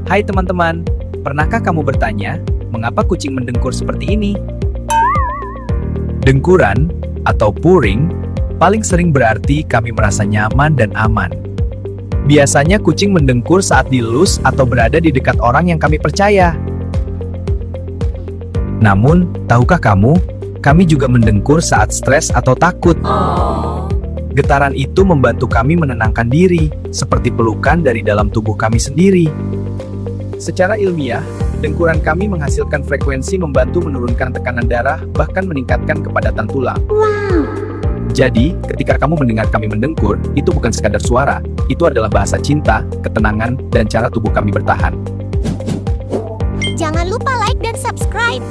Hai teman-teman, pernahkah kamu bertanya, mengapa kucing mendengkur seperti ini? Dengkuran, atau purring, paling sering berarti kami merasa nyaman dan aman. Biasanya kucing mendengkur saat dielus atau berada di dekat orang yang kami percaya. Namun, tahukah kamu, kami juga mendengkur saat stres atau takut. Getaran itu membantu kami menenangkan diri, seperti pelukan dari dalam tubuh kami sendiri. Secara ilmiah, dengkuran kami menghasilkan frekuensi membantu menurunkan tekanan darah, bahkan meningkatkan kepadatan tulang. Jadi, ketika kamu mendengar kami mendengkur, itu bukan sekadar suara, itu adalah bahasa cinta, ketenangan, dan cara tubuh kami bertahan. Jangan lupa like dan subscribe.